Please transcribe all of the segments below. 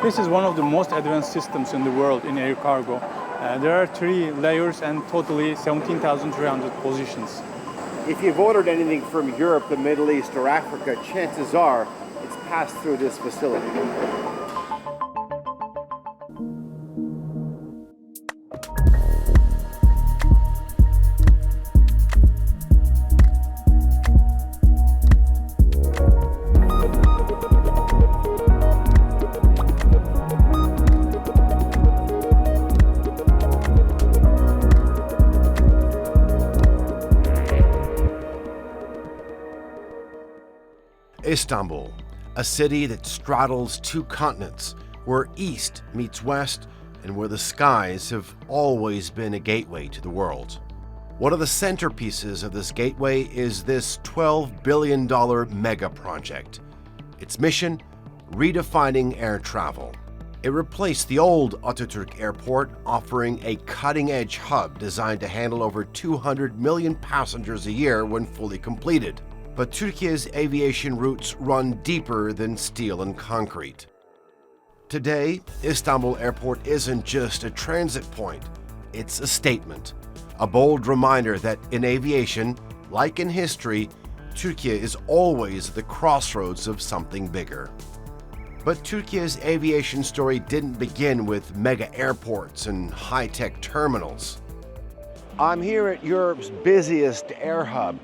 This is one of the most advanced systems in the world in air cargo. There are 3 layers and totally 17,300 positions. If you've ordered anything from Europe, the Middle East, or Africa, chances are it's passed through this facility. Istanbul, a city that straddles 2 continents, where east meets west and where the skies have always been a gateway to the world. One of the centerpieces of this gateway is this $12 billion mega project. Its mission, redefining air travel. It replaced the old Atatürk Airport, offering a cutting-edge hub designed to handle over 200 million passengers a year when fully completed. But Türkiye's aviation roots run deeper than steel and concrete. Today, Istanbul Airport isn't just a transit point, it's a statement. A bold reminder that in aviation, like in history, Türkiye is always the crossroads of something bigger. But Türkiye's aviation story didn't begin with mega airports and high-tech terminals. I'm here at Europe's busiest air hub.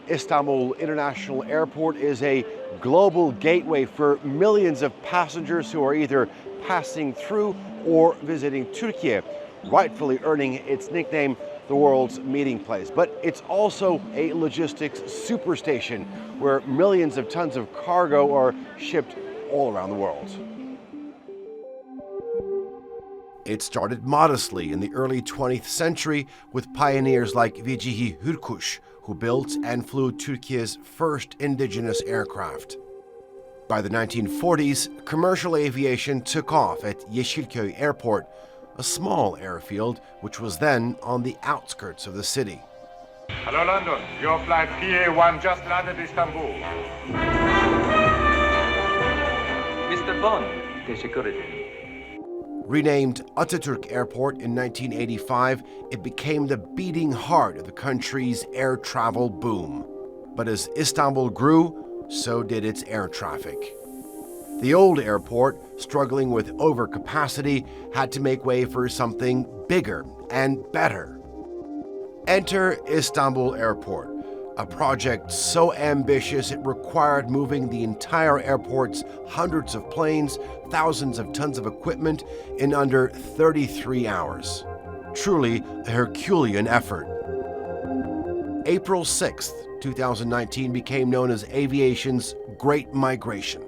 Istanbul International Airport is a global gateway for millions of passengers who are either passing through or visiting Türkiye, rightfully earning its nickname, the world's meeting place. But it's also a logistics superstation where millions of tons of cargo are shipped all around the world. It started modestly in the early 20th century with pioneers like Vecihi Hürkuş, who built and flew Türkiye's first indigenous aircraft. By the 1940s, commercial aviation took off at Yeşilköy Airport, a small airfield which was then on the outskirts of the city. Hello London, your flight PA1 just landed Istanbul. Mr. Bond, teşekkür ederim. Renamed Atatürk Airport in 1985, it became the beating heart of the country's air travel boom. But as Istanbul grew, so did its air traffic. The old airport, struggling with overcapacity, had to make way for something bigger and better. Enter Istanbul Airport, a project so ambitious it required moving the entire airport's hundreds of planes, thousands of tons of equipment in under 33 hours. Truly a Herculean effort. April 6th, 2019 became known as aviation's Great Migration.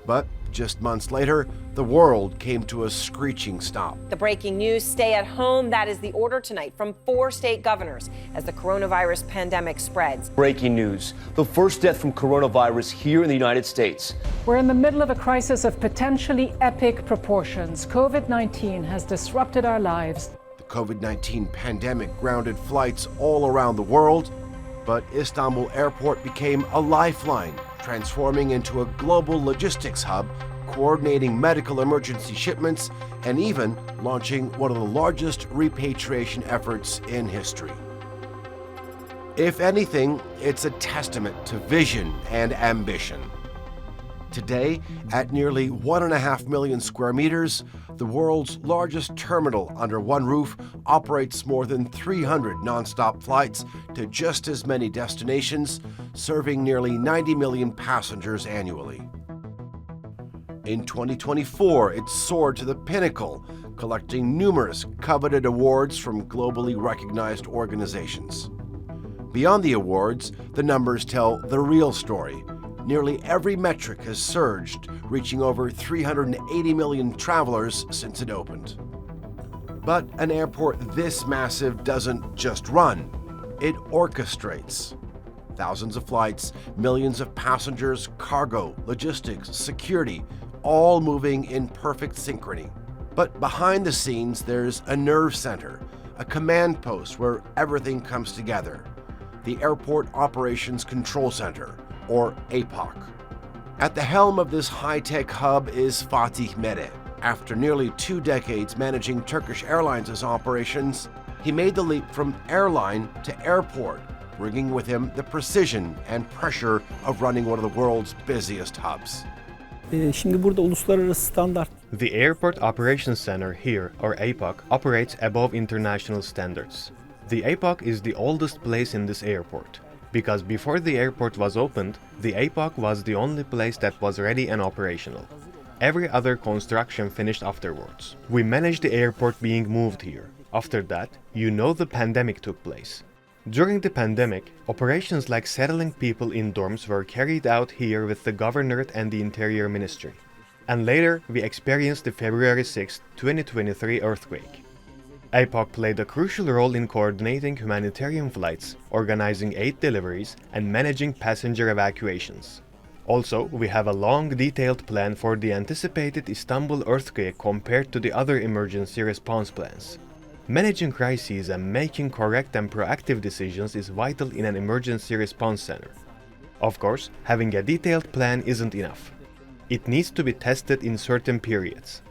But just months later, the world came to a screeching stop. The breaking news, stay at home. That is the order tonight from 4 state governors as the coronavirus pandemic spreads. Breaking news, the first death from coronavirus here in the United States. We're in the middle of a crisis of potentially epic proportions. COVID-19 has disrupted our lives. The COVID-19 pandemic grounded flights all around the world, but Istanbul Airport became a lifeline, transforming into a global logistics hub, coordinating medical emergency shipments, and even launching one of the largest repatriation efforts in history. If anything, it's a testament to vision and ambition. Today, at nearly 1.5 million square meters, the world's largest terminal under one roof operates more than 300 nonstop flights to just as many destinations, serving nearly 90 million passengers annually. In 2024, it soared to the pinnacle, collecting numerous coveted awards from globally recognized organizations. Beyond the awards, the numbers tell the real story. Nearly every metric has surged, reaching over 380 million travelers since it opened. But an airport this massive doesn't just run, it orchestrates. Thousands of flights, millions of passengers, cargo, logistics, security, all moving in perfect synchrony. But behind the scenes, there's a nerve center, a command post where everything comes together. The Airport Operations Control Center, or APOC. At the helm of this high-tech hub is Fatih Mede. After nearly 2 decades managing Turkish Airlines' operations, he made the leap from airline to airport, bringing with him the precision and pressure of running one of the world's busiest hubs. Şimdi burada uluslararası standart. The Airport Operations Center here, or APOC, operates above international standards. The APOC is the oldest place in this airport, because before the airport was opened, the APOC was the only place that was ready and operational. Every other construction finished afterwards. We managed the airport being moved here. After that, the pandemic took place. During the pandemic, operations like settling people in dorms were carried out here with the Governorate and the Interior Ministry. And later, we experienced the February 6, 2023 earthquake. APOC played a crucial role in coordinating humanitarian flights, organizing aid deliveries, and managing passenger evacuations. Also, we have a long, detailed plan for the anticipated Istanbul earthquake compared to the other emergency response plans. Managing crises and making correct and proactive decisions is vital in an emergency response center. Of course, having a detailed plan isn't enough. It needs to be tested in certain periods.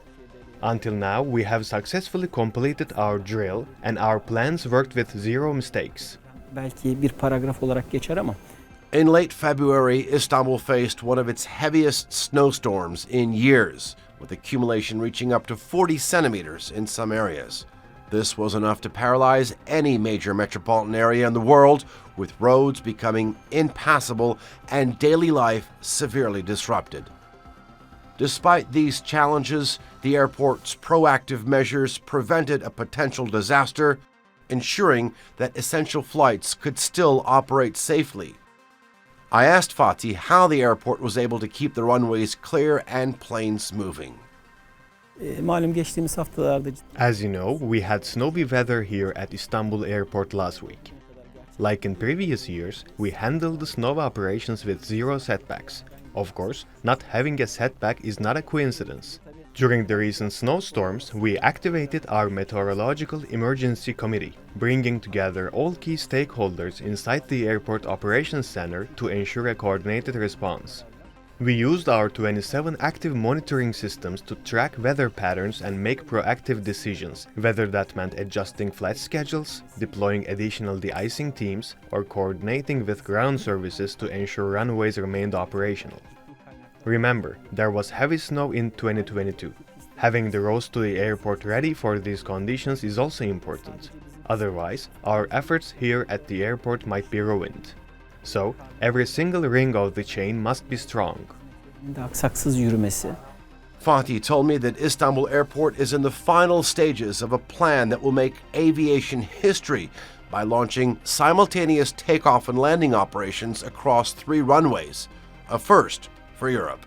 Until now, we have successfully completed our drill and our plans worked with 0 mistakes. Belki bir paragraf olarak geçer ama. In late February, Istanbul faced one of its heaviest snowstorms in years, with accumulation reaching up to 40 centimeters in some areas. This was enough to paralyze any major metropolitan area in the world, with roads becoming impassable and daily life severely disrupted. Despite these challenges, the airport's proactive measures prevented a potential disaster, ensuring that essential flights could still operate safely. I asked Fatih how the airport was able to keep the runways clear and planes moving. Malum geçtiğimiz haftalarda. As you know, we had snowy weather here at Istanbul Airport last week. Like in previous years, we handled the snow operations with 0 setbacks. Of course, not having a setback is not a coincidence. During the recent snowstorms, we activated our Meteorological Emergency Committee, bringing together all key stakeholders inside the Airport Operations Center to ensure a coordinated response. We used our 27 active monitoring systems to track weather patterns and make proactive decisions, whether that meant adjusting flight schedules, deploying additional de-icing teams, or coordinating with ground services to ensure runways remained operational. Remember, there was heavy snow in 2022. Having the roads to the airport ready for these conditions is also important. Otherwise, our efforts here at the airport might be ruined. So, every single ring of the chain must be strong. Aksaksız yürümesi. Fatih told me that Istanbul Airport is in the final stages of a plan that will make aviation history by launching simultaneous takeoff and landing operations across 3 runways, a first for Europe.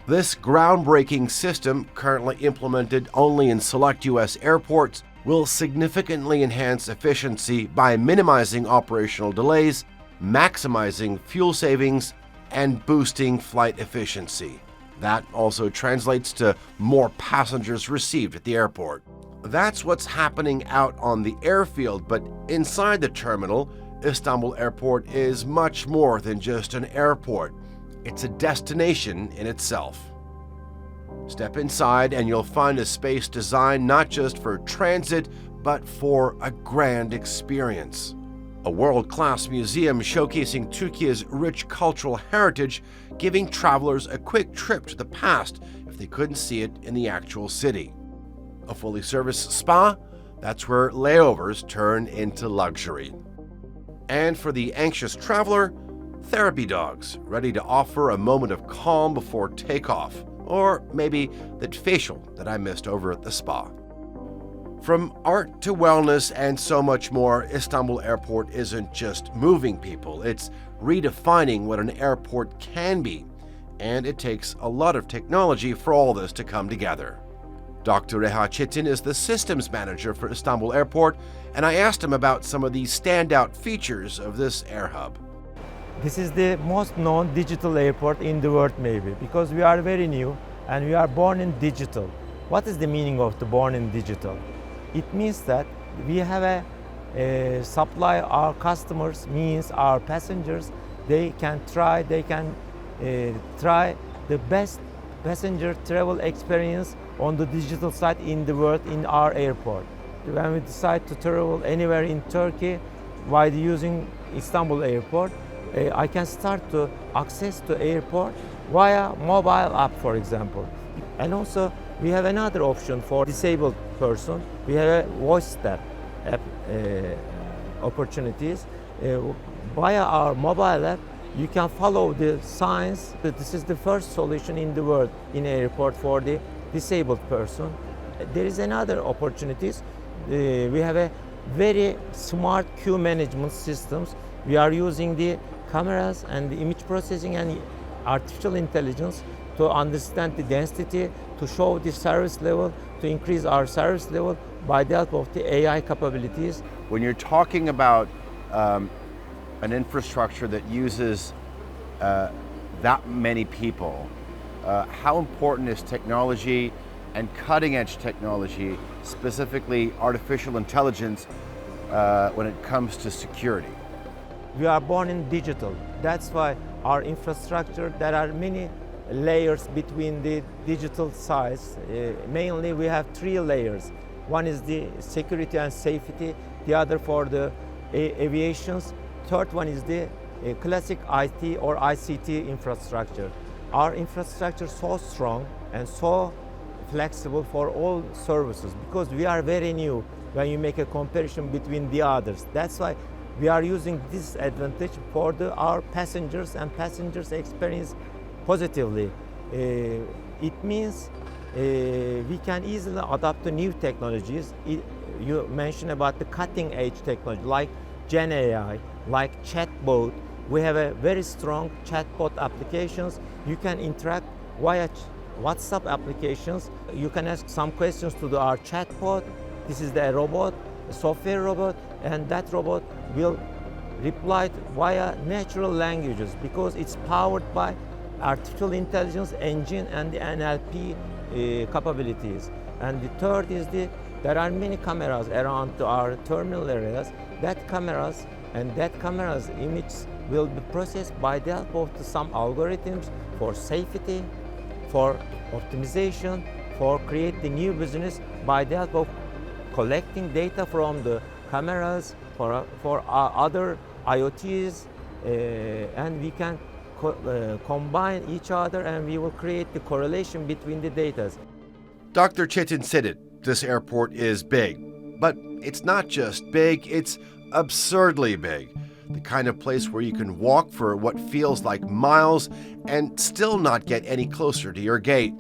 This groundbreaking system, currently implemented only in select U.S. airports, will significantly enhance efficiency by minimizing operational delays, maximizing fuel savings, and boosting flight efficiency. That also translates to more passengers received at the airport. That's what's happening out on the airfield, but inside the terminal, Istanbul Airport is much more than just an airport. It's a destination in itself. Step inside and you'll find a space designed not just for transit, but for a grand experience. A world-class museum showcasing Türkiye's rich cultural heritage, giving travelers a quick trip to the past if they couldn't see it in the actual city. A fully serviced spa, that's where layovers turn into luxury. And for the anxious traveler, therapy dogs, ready to offer a moment of calm before takeoff, or maybe that facial that I missed over at the spa. From art to wellness and so much more, Istanbul Airport isn't just moving people, it's redefining what an airport can be. And it takes a lot of technology for all this to come together. Dr. Reha Çetin is the systems manager for Istanbul Airport, and I asked him about some of the standout features of this air hub. This is the most known digital airport in the world maybe, because we are very new and we are born in digital. What is the meaning of the born in digital? It means that we have a supply our customers, means our passengers, they can try the best passenger travel experience on the digital side in the world in our airport. When we decide to travel anywhere in Turkey while using Istanbul Airport, I can start to access to airport via mobile app, for example. And also we have another option for disabled person. We have a voice chat app opportunities. Via our mobile app, you can follow the signs. This is the first solution in the world in airport for the disabled person. There is another opportunities. We have a very smart queue management systems. We are using the cameras and the image processing and artificial intelligence to understand the density, to show the service level, to increase our service level by the help of the AI capabilities. When you're talking about an infrastructure that uses that many people, how important is technology and cutting-edge technology, specifically artificial intelligence, when it comes to security? We are born in digital. That's why our infrastructure, there are many layers between the digital sides. Mainly we have 3 layers. One is the security and safety, the other for the aviations. Third one is the classic IT or ICT infrastructure. Our infrastructure is so strong and so flexible for all services because we are very new when you make a comparison between the others. That's why we are using this advantage for our passengers and passengers experience positively. It means we can easily adapt to new technologies. You mentioned about the cutting edge technology like Gen AI, like chatbot. We have a very strong chatbot applications. You can interact via WhatsApp applications. You can ask some questions to our chatbot. This is the robot, a software robot, and that robot will reply via natural languages because it's powered by artificial intelligence engine and the NLP capabilities. And the third is there are many cameras around our terminal areas. That cameras images will be processed by the help of some algorithms for safety, for optimization, for creating new business by the help of collecting data from the cameras for other IoTs, and we can combine each other and we will create the correlation between the data. Dr. Çetin said it, this airport is big. But it's not just big, it's absurdly big. The kind of place where you can walk for what feels like miles and still not get any closer to your gate.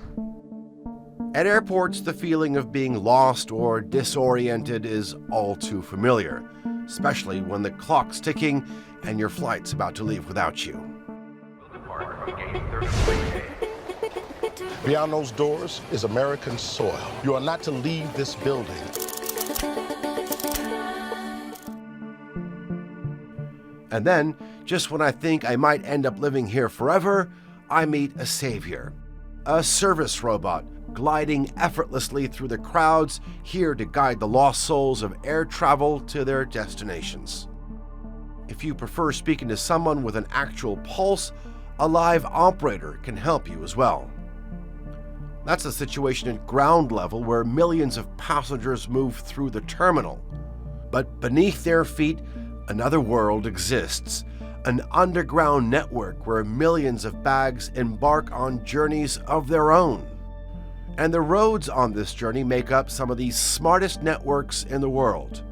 At airports, the feeling of being lost or disoriented is all too familiar, especially when the clock's ticking and your flight's about to leave without you. Beyond those doors is American soil. You are not to leave this building. And then, just when I think I might end up living here forever, I meet a savior. A service robot gliding effortlessly through the crowds, here to guide the lost souls of air travel to their destinations. If you prefer speaking to someone with an actual pulse, a live operator can help you as well. That's the situation at ground level where millions of passengers move through the terminal. But beneath their feet, another world exists, an underground network where millions of bags embark on journeys of their own. And the roads on this journey make up some of the smartest networks in the world.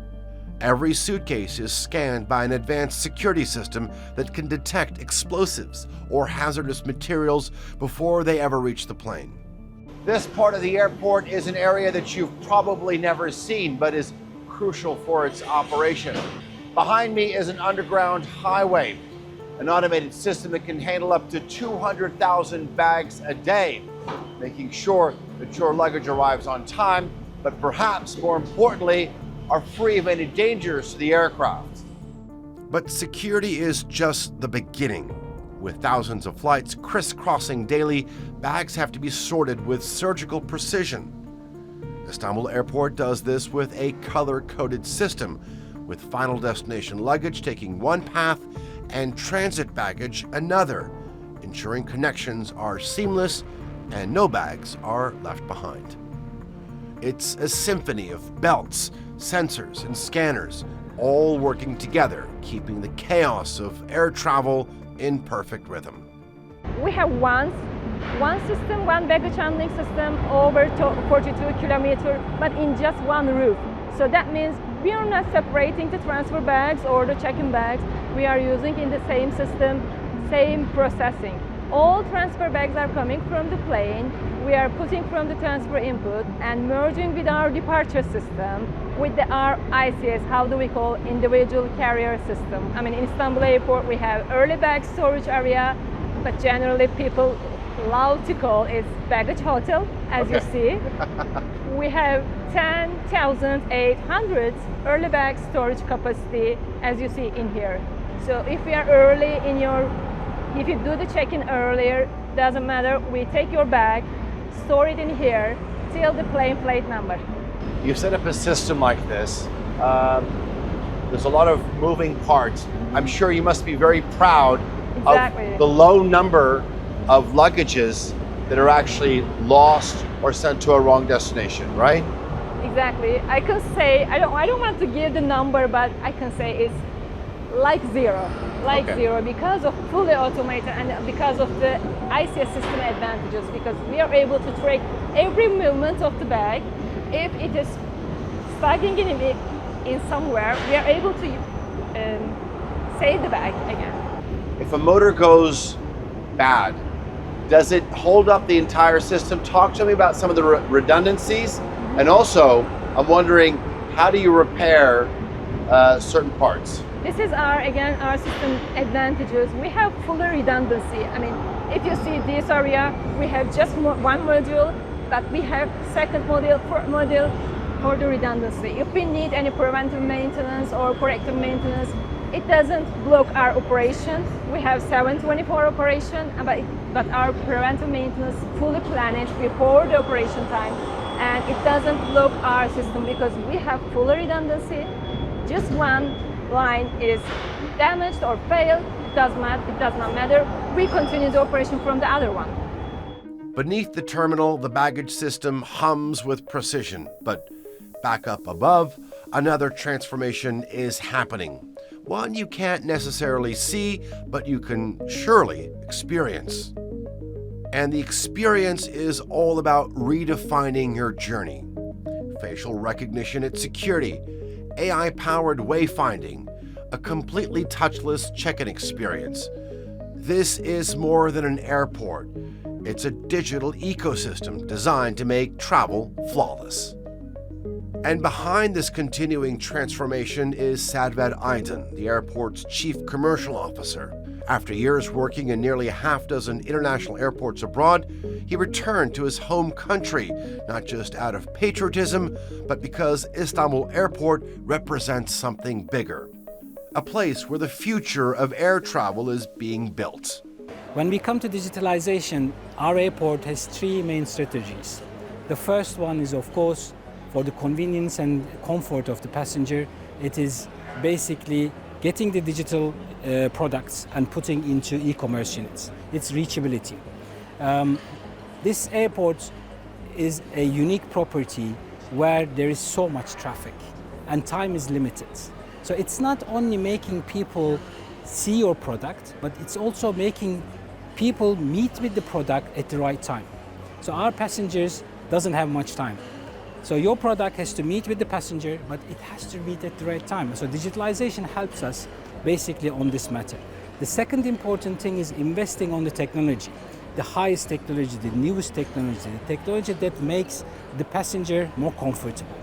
Every suitcase is scanned by an advanced security system that can detect explosives or hazardous materials before they ever reach the plane. This part of the airport is an area that you've probably never seen, but is crucial for its operation. Behind me is an underground highway, an automated system that can handle up to 200,000 bags a day, making sure that your luggage arrives on time, but perhaps more importantly, are free of any dangers to the aircraft. But security is just the beginning. With thousands of flights crisscrossing daily, bags have to be sorted with surgical precision. Istanbul Airport does this with a color-coded system, with final destination luggage taking one path and transit baggage another, ensuring connections are seamless and no bags are left behind. It's a symphony of belts, sensors, and scanners, all working together, keeping the chaos of air travel in perfect rhythm. We have one system, one baggage handling system over 42 kilometers, but in just one roof. So that means we are not separating the transfer bags or the check-in bags. We are using in the same system, same processing. All transfer bags are coming from the plane. We are putting from the transfer input and merging with our departure system with our ICS, how do we call individual carrier system. I mean, in Istanbul Airport, we have early bag storage area, but generally people love to call it baggage hotel, as you see. We have 10,800 early bag storage capacity, as you see in here. So if we are early if you do the check-in earlier, doesn't matter, we take your bag, store it in here till the plane plate number. You set up a system like this. There's a lot of moving parts. I'm sure you must be very proud of the low number of luggages that are actually lost or sent to a wrong destination, right? Exactly. I can say, I don't want to give the number, but I can say it's like zero, zero, because of fully automated and because of the ICS system advantages, because we are able to track every movement of the bag. If it is stugging in somewhere, we are able to save the bag again. If a motor goes bad, does it hold up the entire system? Talk to me about some of the redundancies. And also, I'm wondering, how do you repair certain parts? This is our system advantages. We have full redundancy. I mean, if you see this area, we have just one module, but we have second module, third module for the redundancy. If we need any preventive maintenance or corrective maintenance, it doesn't block our operation. We have 7/24 operation, but our preventive maintenance fully planned before the operation time, and it doesn't block our system because we have full redundancy. Just one line is damaged or failed, it does not matter. We continue the operation from the other one. Beneath the terminal, the baggage system hums with precision, but back up above, another transformation is happening. One you can't necessarily see, but you can surely experience. And the experience is all about redefining your journey. Facial recognition at security, AI-powered wayfinding, a completely touchless check-in experience. This is more than an airport. It's a digital ecosystem designed to make travel flawless. And behind this continuing transformation is Sadved Aydın, the airport's chief commercial officer. After years working in nearly a half dozen international airports abroad, he returned to his home country, not just out of patriotism, but because Istanbul Airport represents something bigger. A place where the future of air travel is being built. When we come to digitalization, our airport has three main strategies. The first one is, of course, for the convenience and comfort of the passenger. It is basically getting the digital products and putting into e-commerce units. It's reachability. This airport is a unique property where there is so much traffic and time is limited. So it's not only making people see your product, but it's also making people meet with the product at the right time. So our passengers doesn't have much time. So your product has to meet with the passenger, but it has to meet at the right time. So digitalization helps us basically on this matter. The second important thing is investing on the technology, the highest technology, the newest technology, the technology that makes the passenger more comfortable.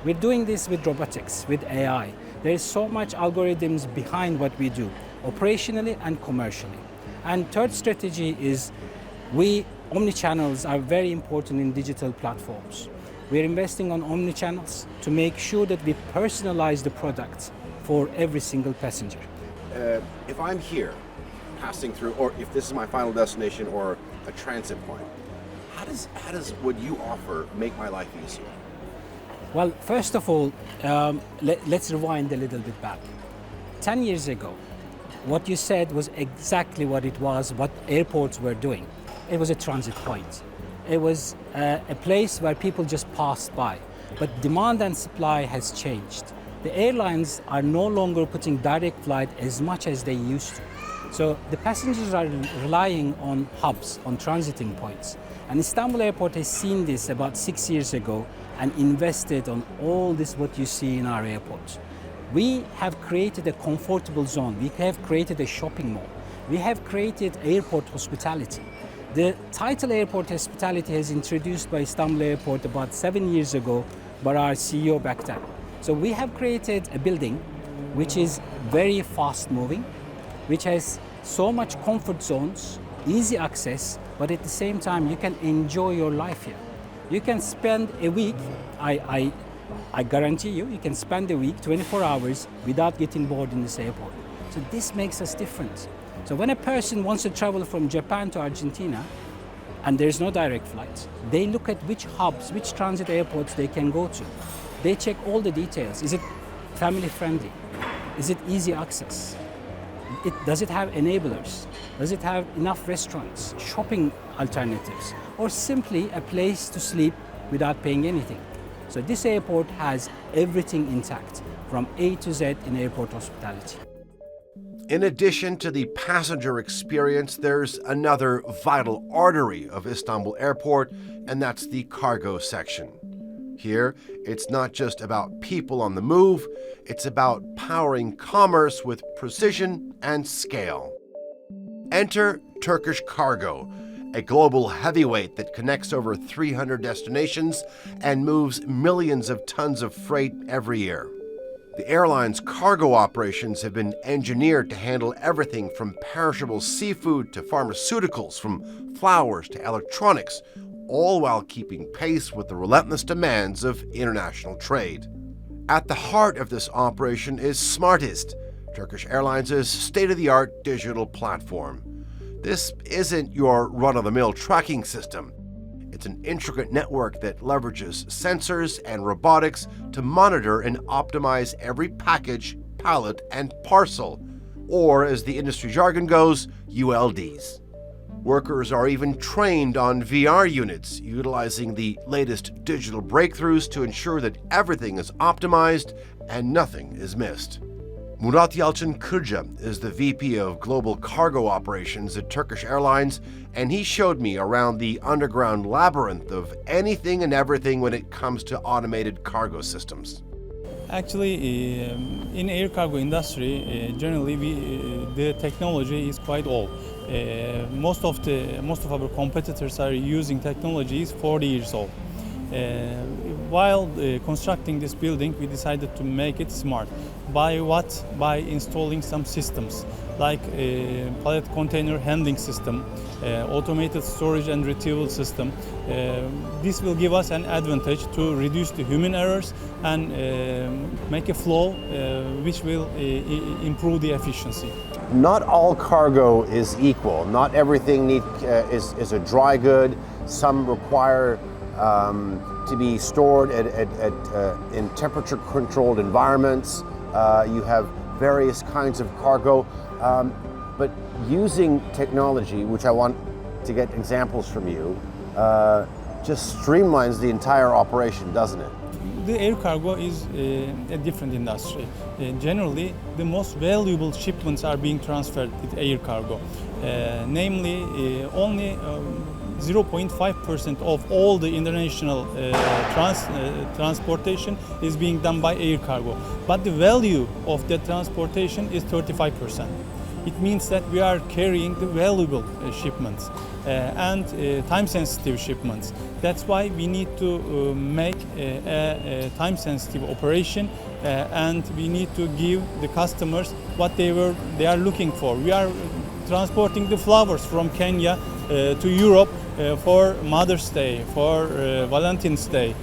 We're doing this with robotics, with AI. There is so much algorithms behind what we do, operationally and commercially. And third strategy is omnichannels are very important in digital platforms. We're investing on omnichannels to make sure that we personalize the product for every single passenger. If I'm here, passing through, or if this is my final destination or a transit point, how does what you offer make my life easier? Well, first of all, let's rewind a little bit back. 10 years ago, what you said was exactly what it was, what airports were doing. It was a transit point. It was a place where people just passed by. But demand and supply has changed. The airlines are no longer putting direct flight as much as they used to. So the passengers are relying on hubs, on transiting points. And Istanbul Airport has seen this about 6 years ago and invested on all this what you see in our airports. We have created a comfortable zone. We have created a shopping mall. We have created airport hospitality. The title airport hospitality has introduced by Istanbul Airport about 7 years ago by our CEO back then. So we have created a building which is very fast moving, which has so much comfort zones, easy access, but at the same time you can enjoy your life here. You can spend a week, I guarantee you can spend a week, 24 hours without getting bored in this airport. So this makes us different. So when a person wants to travel from Japan to Argentina and there's no direct flights, they look at which hubs, which transit airports they can go to. They check all the details. Is it family friendly? Is it easy access? Does it have enablers? Does it have enough restaurants, shopping alternatives, or simply a place to sleep without paying anything? So this airport has everything intact, from A to Z in airport hospitality. In addition to the passenger experience, there's another vital artery of Istanbul Airport, and that's the cargo section. Here, it's not just about people on the move, it's about powering commerce with precision and scale. Enter Turkish Cargo, a global heavyweight that connects over 300 destinations and moves millions of tons of freight every year. The airline's cargo operations have been engineered to handle everything from perishable seafood to pharmaceuticals, from flowers to electronics, all while keeping pace with the relentless demands of international trade. At the heart of this operation is Smartest, Turkish Airlines' state-of-the-art digital platform. This isn't your run-of-the-mill tracking system. It's an intricate network that leverages sensors and robotics to monitor and optimize every package, pallet, and parcel, or as the industry jargon goes, ULDs. Workers are even trained on VR units, utilizing the latest digital breakthroughs to ensure that everything is optimized and nothing is missed. Murat Yalçın Kırca is the VP of Global Cargo Operations at Turkish Airlines, and he showed me around the underground labyrinth of anything and everything when it comes to automated cargo systems. Actually, in air cargo industry, generally the technology is quite old. Most of our competitors are using technologies 40 years old. While constructing this building, we decided to make it smart. By what? By installing some systems like pallet container handling system, automated storage and retrieval system. This will give us an advantage to reduce the human errors and make a flow which will improve the efficiency. Not all cargo is equal. Not everything is a dry good. Some require to be stored in temperature-controlled environments. You have various kinds of cargo, but using technology, which I want to get examples from you, just streamlines the entire operation, doesn't it? The air cargo is a different industry. Generally, the most valuable shipments are being transferred with air cargo. Namely, only 0.5% of all the international transportation is being done by air cargo. But the value of that transportation is 35%. It means that we are carrying the valuable shipments and time-sensitive shipments. That's why we need to make a time-sensitive operation and we need to give the customers what they are looking for. We are transporting the flowers from Kenya to Europe for Mother's Day, for Valentine's Day,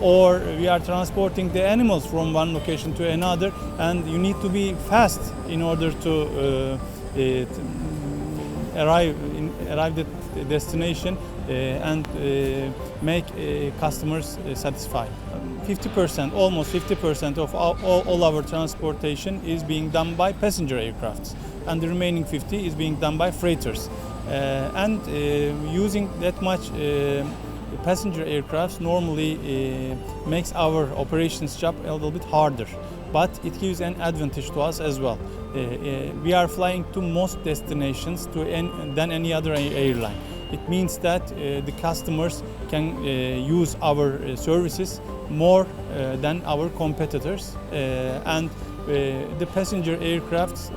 or we are transporting the animals from one location to another, and you need to be fast in order to arrive at the destination and make customers satisfied. 50%, almost 50% of all our transportation is being done by passenger aircrafts. and the remaining 50 is being done by freighters. Using that much passenger aircrafts normally makes our operations job a little bit harder, but it gives an advantage to us as well. We are flying to most destinations than any other airline. It means that the customers can use our services more than our competitors, and the passenger aircrafts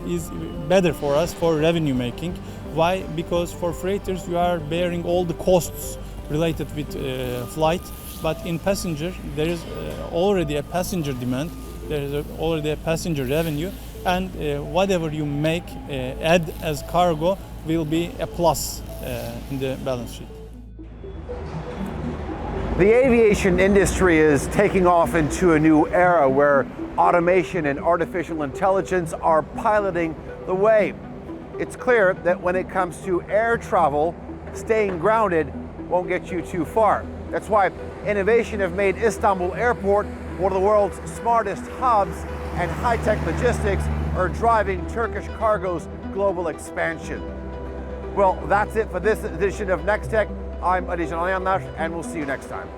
is better for us for revenue making. Why? Because for freighters you are bearing all the costs related with flight, but in passenger there is already a passenger demand, there is already a passenger revenue, and whatever you make add as cargo will be a plus in the balance sheet. The aviation industry is taking off into a new era where automation and artificial intelligence are piloting the way. It's clear that when it comes to air travel, staying grounded won't get you too far. That's why innovation have made Istanbul Airport one of the world's smartest hubs, and high-tech logistics are driving Turkish Cargo's global expansion. Well, that's it for this edition of NexTech. I'm Adijan Alyanlar, and we'll see you next time.